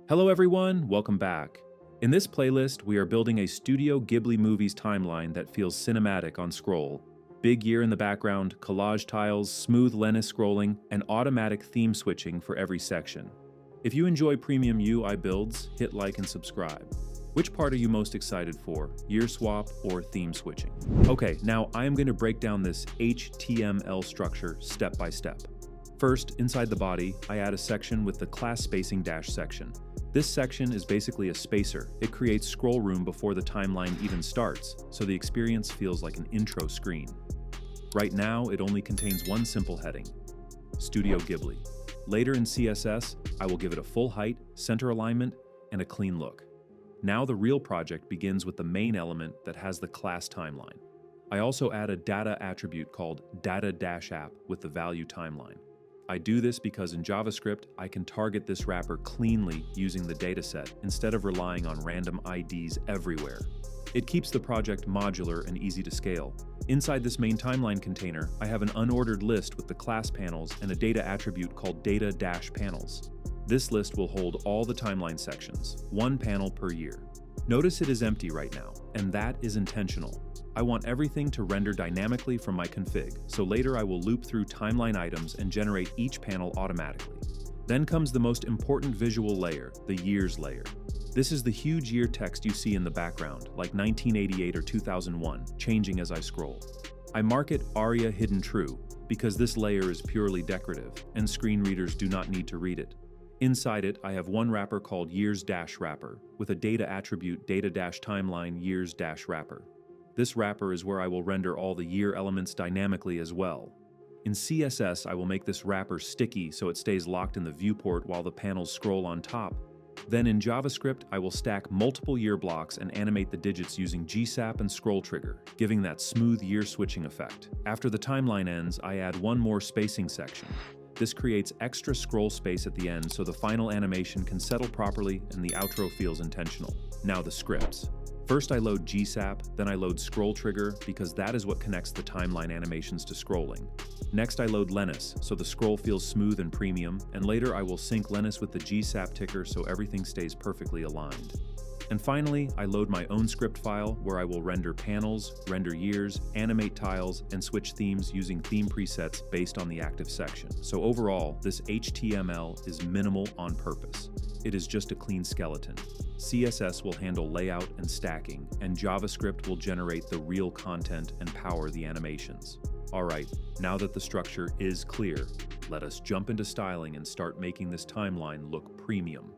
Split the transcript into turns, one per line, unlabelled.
Hello everyone, welcome back. In this playlist, we are building a Studio Ghibli movies timeline that feels cinematic on scroll. Big year in the background, collage tiles, smooth Lenis scrolling, and automatic theme switching for every section. If you enjoy premium UI builds, hit like and subscribe. Which part are you most excited for, year swap or theme switching? Okay, now I am going to break down this HTML structure step by step. First, inside the body, I add a section with the class spacing dash section. This section is basically a spacer. It creates scroll room before the timeline even starts, so the experience feels like an intro screen. Right now, it only contains one simple heading, Studio Ghibli. Later in CSS, I will give it a full height, center alignment, and a clean look. Now the real project begins with the main element that has the class timeline. I also add a data attribute called data-app with the value timeline. I do this because in JavaScript, I can target this wrapper cleanly using the dataset instead of relying on random IDs everywhere. It keeps the project modular and easy to scale. Inside this main timeline container, I have an unordered list with the class panels and a data attribute called data-panels. This list will hold all the timeline sections, one panel per year. Notice it is empty right now, and that is intentional. I want everything to render dynamically from my config, so later I will loop through timeline items and generate each panel automatically. Then comes the most important visual layer, the years layer. This is the huge year text you see in the background, like 1988 or 2001, changing as I scroll. I mark it ARIA hidden true, because this layer is purely decorative, and screen readers do not need to read it. Inside it, I have one wrapper called years-wrapper, with a data attribute data-timeline years-wrapper. This wrapper is where I will render all the year elements dynamically as well. In CSS, I will make this wrapper sticky so it stays locked in the viewport while the panels scroll on top. Then in JavaScript, I will stack multiple year blocks and animate the digits using GSAP and ScrollTrigger, giving that smooth year switching effect. After the timeline ends, I add one more spacing section. This creates extra scroll space at the end so the final animation can settle properly and the outro feels intentional. Now the scripts. First I load GSAP, then I load ScrollTrigger because that is what connects the timeline animations to scrolling. Next I load Lenis, so the scroll feels smooth and premium, and later I will sync Lenis with the GSAP ticker so everything stays perfectly aligned. And finally, I load my own script file where I will render panels, render years, animate tiles, and switch themes using theme presets based on the active section. So overall, this HTML is minimal on purpose. It is just a clean skeleton. CSS will handle layout and stacking, and JavaScript will generate the real content and power the animations. Alright, now that the structure is clear, let us jump into styling and start making this timeline look premium.